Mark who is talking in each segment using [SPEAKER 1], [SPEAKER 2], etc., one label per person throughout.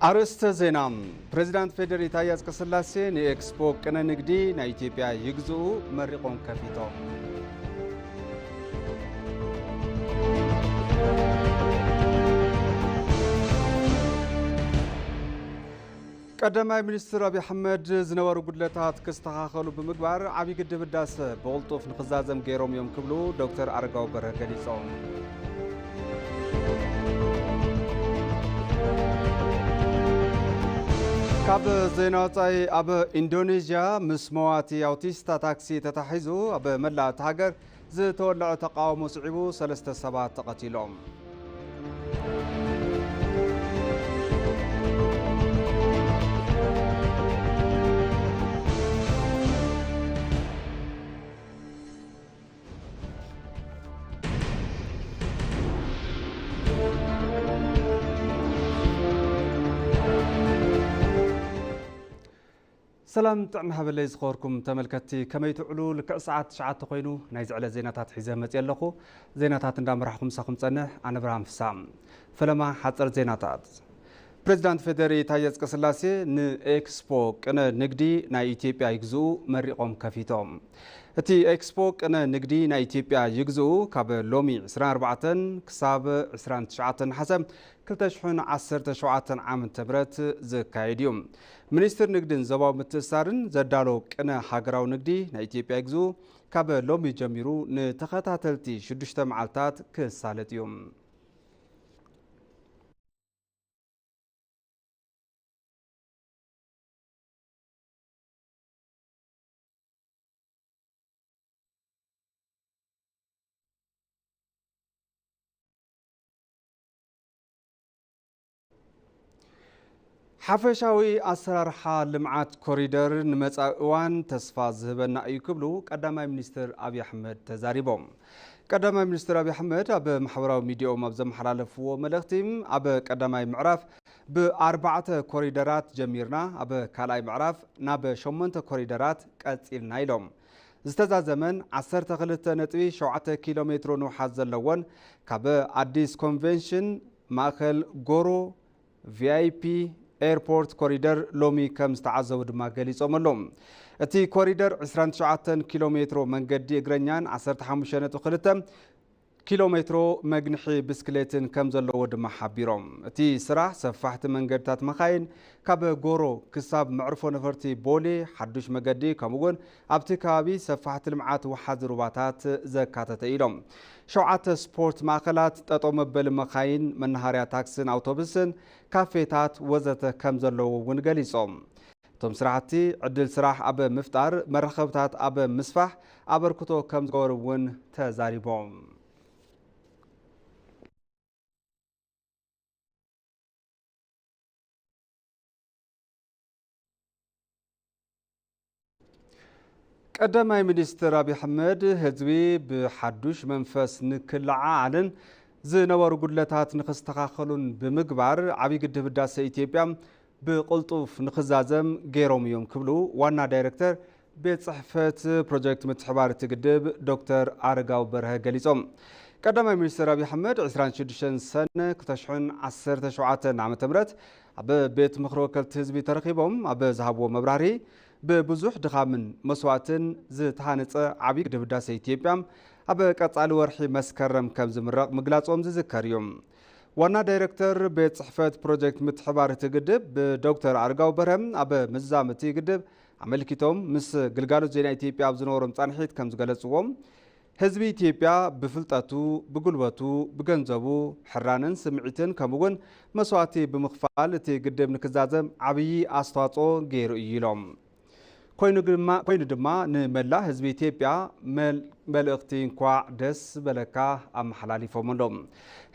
[SPEAKER 1] አርዕስተ ዜና ፕሬዚዳንት ፌደሪ ታዬ አጽቀሥላሴ ንኤክስፖ ቅነ ንግዲ ናይ ኢትዮጵያ ይግዝኡ መሪቆም ከፊቶም ቀዳማይ ሚኒስትር አብይ አሕመድ ዝነበሩ ጉድለታት ክስተኻኸሉ ብምግባር ዓብይ ግድብ ህዳሴ ብቕልጡፍ ንኽዛዘም ገይሮም እዮም ክብሉ ዶክተር አረጋዊ በርሀ ገሊፆም ካብ ዜና ወፃኢ ኣብ ኢንዶኔዥያ ምስ መዋቲ አውቲስታ ታክሲ ተታሒዙ ኣብ መላእ እቲ ሃገር ዝተወልዐ ተቃውሞ ስዒቡ 3 ሰባት ተቐቲሎም سلام طعم حبلي زخوركم تملكتي كما يتعلو لكع ساعات شعات خوينو ناي زعل زيناتات حيزه مصي لخو زيناتات اندامرحكم ساكم صنح انا ابراهيم فسام فلما حصر زيناتات بريزيدنت فيدري تايي አጽቀሥላሴ ንኤክስፖ ቅነ ንግዲ ናይ ኢትዮጵያ ይግዝኡ መሪቆም ከፊቶም እቲ ኤክስፖ ቅነ ንግዲ ናይ ኢትዮጵያ ይግዝኡ ካብ ሎሚ 24 ክሳብ 29 ሓሰብ 2017 ዓም ተብረት ዘካየድ እዩ ሚኒስትር ንግድን ዘባው ምትእስሳርን ዘዳሎ ቅነ ሃገራዊ ንግዲ ናይ ኢትዮጵያ ይግዝኡ ካብ ሎሚ ጀሚሩ ንተኸታተልቲ 6 መዓልታት ክሳለጥ እዩ حفشاوي أسرارح لمعات كوريدر نمصاء እዋን ተስፋ ዝህበና እዩ ክብሉ ቀዳማይ ሚኒስትር አብይ አሕመድ ተዛሪቦም ቀዳማይ ሚኒስትር አብይ አሕመድ ኣብ ማሕበራዊ ሚዲያኦም ኣብ ዘመሓላለፍዎ መልእኽቲ ኣብ ቀዳማይ ምዕራፍ ብ4 ኮሪደራት ጀሚርና ኣብ ካልኣይ ምዕራፍ ናብ 8 ኮሪደራት ቀፂልና ኢሎም ዝተዛዘመን 12.7 ኪሎ ሜትሮ ንውሓት ዘለዎን ካብ አዲስ ኮንቬንሽን ማእከል ጎሮ ቪአይፒ ኤርፖርት ኮሪደር ሎሚ ከም ዝተዓዘቡ ድማ ገሊጾም ኣሎም እቲ ኮሪደር 29 ኪሎ ሜትሮ መንገዲ እግረኛን 15.2 ኪሎ ሜትሮ መግንሒ ብስክሌትን ከም ዘለዎ ድማ ሓቢሮም እቲ ስራሕ ሰፋሕቲ መንገድታት መኻይን ካብ ጎሮ ክሳብ መዕርፎ ነፈርቲ ቦሌ ሓዱሽ መገዲ ከምኡውን ኣብቲ ከባቢ ሰፋሕቲ ልምዓት ወሓዚ ሩባታት ዘካተተ ኢሎም 7 ስፖርት ማእከላት ጠጠው መበሊ መኻይን መናሃርያ ታክስን አውቶቡስን ካፌታት ወዘተ ከም ዘለዎ እውን ገሊጾም እቶም ስራሕቲ ዕድል ስራሕ ኣብ ምፍጣር መራኸብታት ኣብ ምስፋሕ ኣበርክቶ ከም ዝገበሩ እውን ተዛሪቦም ቀዳማይ ሚኒስትር አብይ አሕመድ ህዝቢ ብሓዱሽ መንፈስ ንክልዓዓልን ዝነበሩ ጉድለታት ንኽስተኻኸሉን ብምግባር ዓብይ ግድብ ህዳሴ ኢትዮጵያ ብቕልጡፍ ንኽዛዘም ገይሮም እዮም ክብሉ ዋና ዳይሬክተር ቤት ጽሕፈት ፕሮጀክት ምትሕብባር እቲ ግድብ ዶክተር አረጋዊ በርሀ ገሊጾም ቀዳማይ ሚኒስትር አብይ አሕመድ 26 ሰነ 2017 ዓ.ም ኣብ ቤት ምክሪ ወከልቲ ህዝቢ ተረኺቦም ኣብ ዝሃብዎ መብራህሪ ببزح دخامن مسواتن زتهانت عبيد ግድብ ህዳሴ ኢትዮጵያ ኣብ ቀጻሊ ወርሒ መስከረም ከም ዝምረቕ ምግላጾም ዝዝከርዮም ዋና ዳይሬክተር ቤት ጽሕፈት ፕሮጀክት ምትሕብባር እቲ ግድብ ብዶክተር አረጋዊ በርሀ ኣብ ምዛም እቲ ግድብ ኣመልኪቶም ምስ ግልጋሎት ዜና ኢትዮጵያ ኣብ ዝነበሮም ጻንሒት ከም ዝገለጽዎም ህዝቢ ኢትዮጵያ ብፍልጠቱ ብጉልበቱ ብገንዘቡ ሕራንን ስምዒትን ከምኡውን መስዋዕቲ ብምኽፋል እቲ ግድብ ንክዛዘም ዓብይ ኣስተዋጽኦ ገይሩ እዩ ኢሎም ኮይኑ ድማ ንመላ ህዝቢ ኢትዮጵያ መልእኽቲ እንኳዕ ደስ በለካ ኣመሓላሊፎም ኣሎም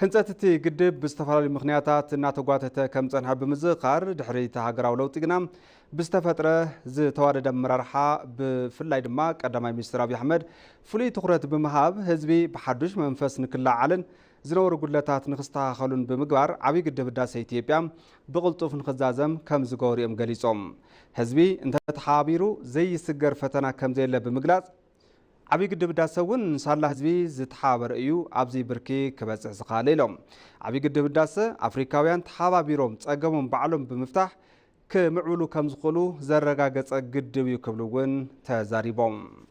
[SPEAKER 1] ህንፀት እቲ ግድብ ብዝተፈላለዩ ምኽንያታት እናተጓተተ ከም ፀንሐ ብምዝኻር ድሕሪ እቲ ሃገራዊ ለውጢ ግና ብዝተፈጥረ ዝተዋደደ ኣመራርሓ ብፍላይ ድማ ቀዳማይ ሚኒስትር አብይ አሕመድ ፍሉይ ትኹረት ብምሃብ ህዝቢ ብሓዱሽ መንፈስ ንክላዓልን ዝነበሩ ጉድለታት ንኽስተኻኸሉን ብምግባር ዓብይ ግድብ ህዳሴ ኢትዮጵያ ብቕልጡፍ ንኽዛዘም ከም ዝገበሩ እዮም ገሊጾም ህዝቢ እንተተሓቢሩ ዘይስገር ፈተና ከም ዘየለ ብምግላጽ عبي قدب داسون صالح زبي زتحابر ايو عبزي بركي كبسع زخاليلهم عبي قدب داسة أفريقياويان تحابا بيروم تأقامهم بعلم بمفتاح كمعولو كمزخولو زرقاقة قدب يكبلوون تزاريبهم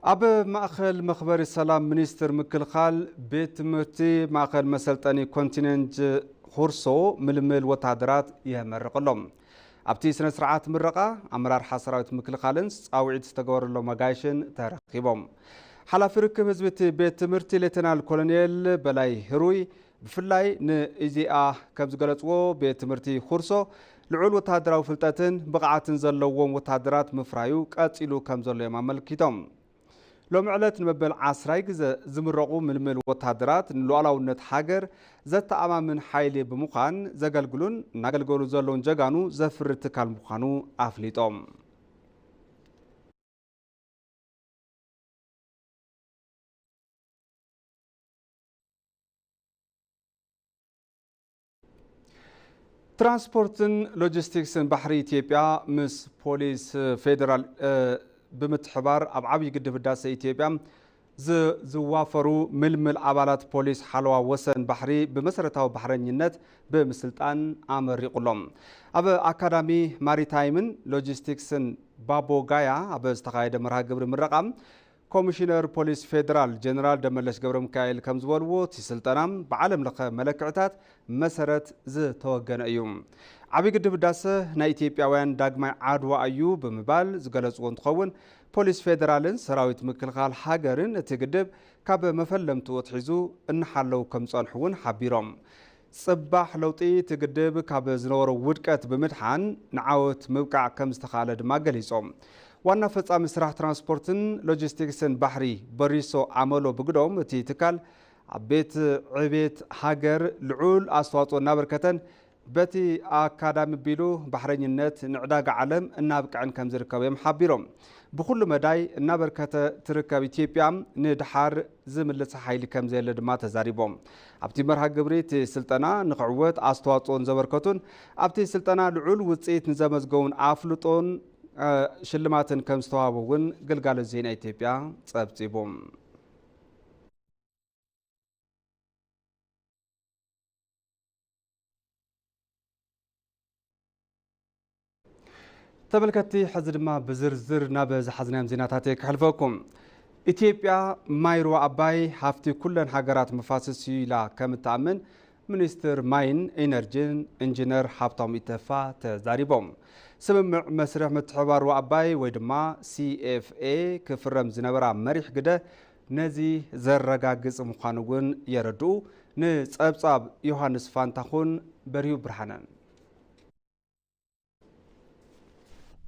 [SPEAKER 1] أب مأخل مخبر السلام منيستر مكلخال بيت مرتي مأخل مسلطاني كونتيننت خورسو ململ وتعدرات يمرق لهم أبتي سنة سرعات مرقة أمرار حصراوت مكلخالنس أو عيد استقور له مقايشن ترقيبهم حالا فرق مزبت بيت مرتي لتنال كولونيل بلاي هروي بفلاي نإزياء كمز قلتو بيت مرتي خورسو لعول وتعدراو فلتاتن بقعاتن زلوهم وتعدرات مفرايو كاتيلو كمزلو يمامل كيتهم لو معلت نمبل عصراي زمرقو ململ وتهدرات نلوعلاونت حاجر زت أمام حيلي بمخان زقلقلون نقلقلو زلون جاقانو زفر تكال مخانو أفليتهم ترانسبورتن لوجيستيكسن بحري إثيوبيا مس بوليس فيدرال بمتحبار أبعبي قد بداسة إثيوبيا زوافرو ململ عبالات بوليس حلوة وسن بحري بمسرتاو بحرينينت بمسلطان عمر يقولهم أبا أكاديمي ماريتايمن لوجيستيكسن بابو غايا أبا استقايد مرها قبر مرقام كوميشنر بوليس فيدرال جنرال دملش قبر مكايل كمزولو تسلطانام بعالم لقى ملكعتات مسرت توقن أيوم عبي قد بداسة نا إثيوبياوان داقماي عادوا أيو بمبال زقلصون تخون بوليس فيدرالن سراويت مكلخال حاجرن تقدب كاب مفلم توتحزو ان حلو كم صالحون حبيرهم صباح لوطي تقدب كاب زنور ودكت بمدحان نعاوت موقع كم استخالد ما قليصهم وانا فصام سراح ترانسبورتن لوجيستيكسن بحري بريسو عملو بقدوم تي تكال عبيت عبيت حاجر لعول أصواتو نابركتن بتي أكاديمي بيلو بحرينينت نعداق عالم النابقعن كم زركبهم حبيرهم بكل مداي النابركة تركب إثيوبيا ندحار زملت حيل كم زي لدما تزاريبهم أبتي مرها قبريت سلطنا نقعوت أستواطون زبركتون أبتي سلطنا لعول وصيت نزمزقون أفلطون شلماتن كم استوابون قلقال الزين إثيوبيا صبتيبهم تبلكتي حزر ما بزرزر نابز حزنام زيناتاتك حلفوكم إثيوبيا مايرو أباي حفتي كلن حقرات مفاسسي لا كم تأمن منستر ماين إنرجين إنجينير حبطام إتفا تزاريبهم سمع مسرح متحوار وأباي ويدما CFA كفرم زنبرا مريح قده نزي زرقا قص مخانوون يردو نصاب يوحانس فانتاخون بريو برحانان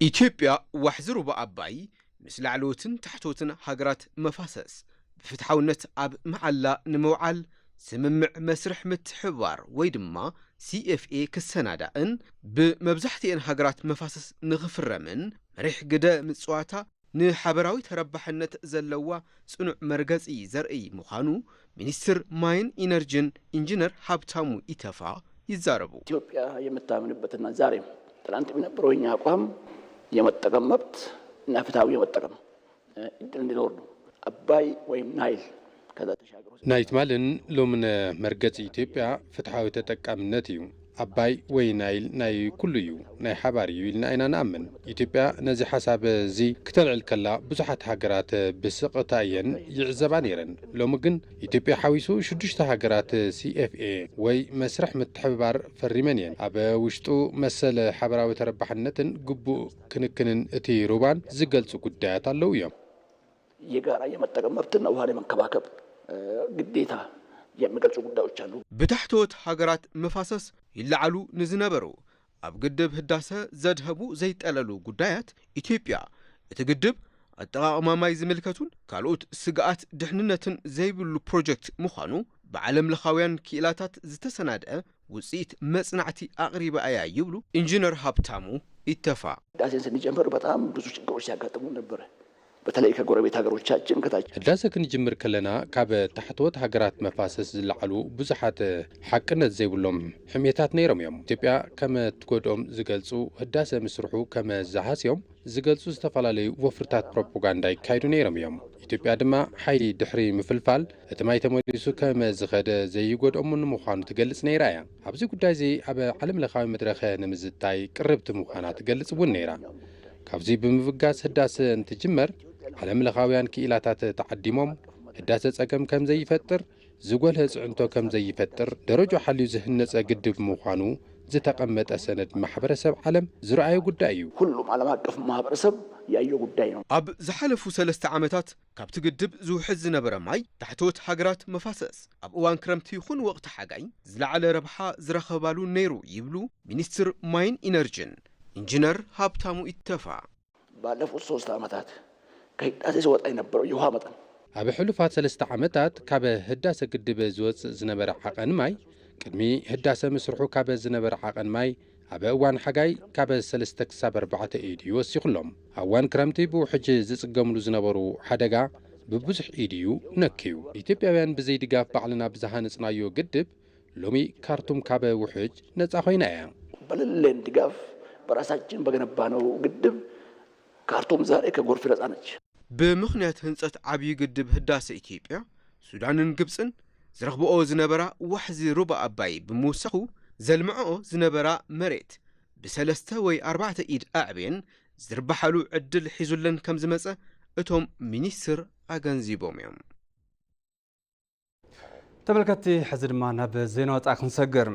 [SPEAKER 2] إثيوبيا وحزروا بأباي مثل علوتن تحتوتن هاجرات مفاسس بفتحونت أب معلا نموعل سممع مسرح متحوار ويدما CFA كالسنادة إن بمبزحتي إن هاجرات مفاسس نغفر من مريح قدا متسواتا نحبراوي تربحنت زلوا صنع مرقزي زرعي مخانو منستر ماين إنرجين إنجينير حبتامو إتفا يزاربو
[SPEAKER 3] إثيوبيا يمتامن بتنا زاريم تلانت من بروينيا قام يمتقم مبت نافتاوي يمتقم إدن دورنو أباي ويم نايل كذا تشاغرو
[SPEAKER 4] نايت مالن لو من مرقز إثيوبيا فتحاوي تتقامنتيو أباي وي نايل ناي كليو ناي حباريو لنا أين نأمن إثيوبيا نزي حساب زي كتلع الكلا بزحت هاجرات بسقطاين يعزبانيرن لو مجن إثيوبيا حويسو شدشت هاجرات CFA وي مسرح متحبار فريمانيان أبا وشتو مسل حبراوي تربحنتن قبو كنكنن اتي روبان زقلتو قدات اللو يوم
[SPEAKER 3] يقارا يمتقم مبتنا وهاري من كباكب قديتها يمقلتو قداوش جالو
[SPEAKER 2] بتحتوت هاجرات مفاسس يلعلو نزنبرو أب قدب هداسة زادهبو زي تقللو قدايات إثيوبيا اتقدب التقاقما ماي زملكتون كالوت سقاات دحننتن زي بلو بروجكت مخانو بعالم لخاويان كيلاتات زتسنادة وزيت مصنعتي أقريبا أيا يبلو إنجينير هابتامو اتفا
[SPEAKER 3] داسين سنجمبر بطام بزوش قوش ياقاتمون نبره በተለይ ከጎረቤት ሀገሮቻችን ከታች
[SPEAKER 4] ህዳሴ ክንጅምር ከለና ካብ ታሕተወት ሃገራት መፋሰስ ዝለዓሉ ብዙሓት ሓቅነት ዘይብሎም ሕሜታት ነይሮም እዮም ኢትዮጵያ ከም ትጎድኦም ዝገልጹ ህዳሴ ምስርሑ ከም ዘሓስዮም ዝገልጹ ዝተፈላለዩ ወፍርታት ፕሮፓጋንዳ ይካይዱ ነይሮም እዮም ኢትዮጵያ ድማ ሓይሊ ድሕሪ ምፍልፋል እቲ ማይ ተመሊሱ ከም ዝኸደ ዘይጎድኦም ምዃኑ ትገልጽ ነይራ እያ ኣብዚ ጉዳይ እዚ ኣብ ዓለም ለኻዊ መድረኽ ንምዝታይ ቅርብቲ ምዃና ትገልጽ እውን ነይራ ካብዚ ብምብጋስ ህዳሴ እንትጅመር ዓለም ለኻውያን ክኢላታት ተዓዲሞም ህዳሴ ጸገም ከም ዘይፈጥር ዝጎልህ ጽዕንቶ ከም ዘይፈጥር ደረጃ ሓልዩ ዝህነጸ ግድብ ምዃኑ ዝተቐመጠ ሰነድ ማሕበረሰብ ዓለም ዝረኣዩ ጉዳይ እዩ
[SPEAKER 3] ሁሉም ዓለም አቀፍ ማህበረሰብ ያየው ጉዳይ ነው
[SPEAKER 2] ኣብ ዝሓለፉ 3 ዓመታት ካብቲ ግድብ ዝውሕዝ ዝነበረ ማይ ታሕተወት ሃገራት መፋሰስ ኣብ እዋን ክረምቲ ይኹን ወቕቲ ሓጋይ ዝለዓለ ረብሓ ዝረኸባሉ ነይሩ ይብሉ ሚኒስትር ማይን ኢነርጂን ኢንጂነር ሃብታሙ ኢተፋ
[SPEAKER 3] ባለፉት 3 ዓመታት ከህዳሴ ዝወጣ የነበረው የውሃ መጠን
[SPEAKER 4] ኣብ ሕሉፋት 3 ዓመታት ካብ ህዳሴ ግድብ ዝወፅእ ዝነበረ ዓቐን ማይ ቅድሚ ህዳሴ ምስርሑ ካብ ዝነበረ ዓቐን ማይ ኣብ እዋን ሓጋይ ካብ 3 ክሳብ 4 ኢድ ይወሲኹሎም ኣብ እዋን ክረምቲ ብውሕጅ ዝጽገምሉ ዝነበሩ ሓደጋ ብብዙሕ ኢድ እዩ ነክዩ ኢትዮጵያውያን ብዘይ ድጋፍ ባዕልና ብዝሃነጽናዮ ግድብ ሎሚ ካርቱም ካብ ውሕጅ ነጻ ኮይና እያ
[SPEAKER 3] በሌለን ድጋፍ በራሳችን በገነባነው ግድብ ካርቱም ዛሬ ከጎርፍ ነጻ ነች
[SPEAKER 2] ብምኽንያት ህንጸት ዓብይ ግድብ ህዳሴ ኢትዮጵያ ሱዳንን ግብፅን ዝረኽብኦ ዝነበራ ዋሕዚ ሩባ ኣባይ ብምውሳኹ ዘልምዖ ዝነበራ መሬት ብ3 ወይ 4 ኢድ ኣዕብየን ዝርባሓሉ ዕድል ሒዙለን ከም ዝመጸ እቶም ሚኒስትር ኣገንዚቦም እዮም
[SPEAKER 1] ተመልከቲ ሕዚ ድማ ናብ ዜና ወጻኢ ክንሰግር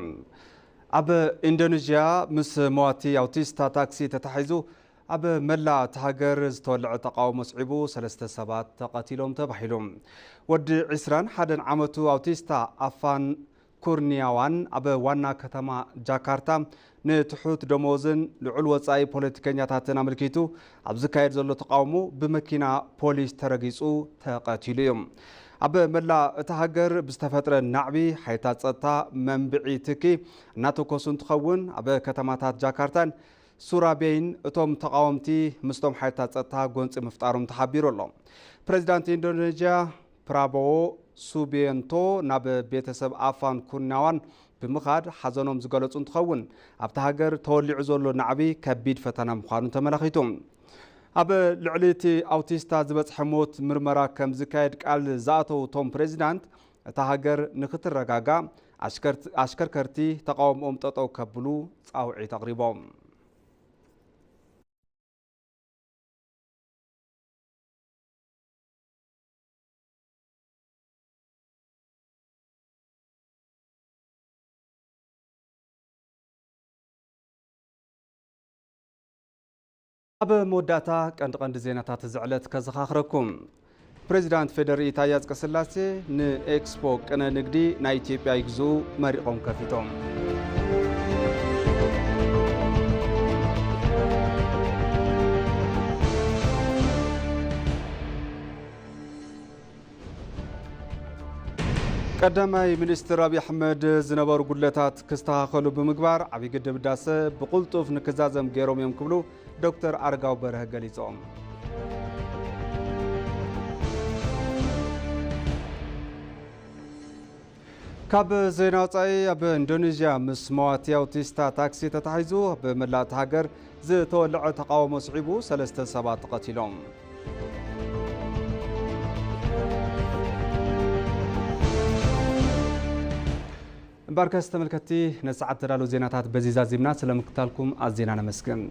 [SPEAKER 1] ኣብ ኢንዶኔዥያ ምስ መዋቲ ኣውቲስታ ታክሲ ተታሒዙ ኣብ መላ ሃገር ዝተወልዐ ተቃውሞ ስዒቡ 3 ሰባት ተቐቲሎም ተባሂሎም ወዲ 21 ዓመቱ ኣውቲስታ ኣፋን ኩርኒያዋን ኣብ ዋና ከተማ ጃካርታ ንትሑት ደሞዝን ልዑል ወጻኢ ፖለቲከኛታትን ኣመልኪቱ ኣብ ዝካየድ ዘሎ ተቃውሞ ብመኪና ፖሊስ ተረጊጹ ተቐቲሉ እዮም ኣብ መላ እቲ ሃገር ብዝተፈጥረ ናዕቢ ሓይታት ጸጥታ መንብዒ ትኪ እናተኮሱ እንትኸውን ኣብ ከተማታት ጃካርታን ሱራቤይን እቶም ተቃወምቲ ምስቶም ሓይታት ጸጥታ ጎንፂ ምፍጣሮም ተሓቢሩ ኣሎ ፕሬዚዳንት ኢንዶኔዥያ ፕራቦዎ ሱቢየንቶ ናብ ቤተሰብ ኣፋን ኩርናዋን ብምኻድ ሓዘኖም ዝገለጹ እንትኸውን ኣብቲ ሃገር ተወሊዑ ዘሎ ናዕቢ ከቢድ ፈተና ምዃኑ ተመላኺቱ ኣብ ልዕሊ እቲ ኣውቲስታ ዝበፅሐ ሞት ምርመራ ከም ዝካየድ ቃል ዝኣተው ቶም ፕሬዚዳንት እታ ሃገር ንክትረጋጋ ኣሽከርከርቲ ተቃውሞኦም ጠጠው ከብሉ ጻውዒት ኣቕሪቦም ኣብ መወዳእታ ቀንዲ ዜናታት ዝዕለት ከዘኻኽረኩም ፕሬዚዳንት ፌደሪ ኢሳያስ ቀስላሴ ንኤክስፖ ቅነ ንግዲ ናይ ኢትዮጵያ ይግዝኡ መሪቖም ከፊቶም ቀዳማይ ሚኒስትር አብይ አሕመድ ዝነበሩ ጉድለታት ክስተኻኸሉ ብምግባር ዓብይ ግድብ ህዳሴ ብቁልጡፍ ንክዛዘም ገይሮም እዮም ክብሉ ዶክተር አረጋው በርሀ ገሊጾም ካብ ዜና ወፃኢ ኣብ ኢንዶኔዥያ ምስ መዋቲ ኣውቲስታ ታክሲ ተታሒዙ ኣብ መላእ ሃገር ዝተወልዐ ተቃውሞ ስዒቡ 3 ሰባት ተቐቲሎም ባርከስ ተመልከቲ ነሰዓት ተዳሉ ዜናታት በዚዛ ዚምና ስለምክታልኩም አዝዜና ነመስገን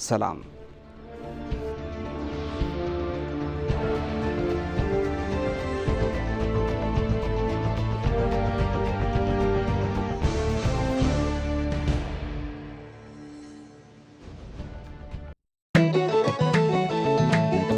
[SPEAKER 1] ሰላም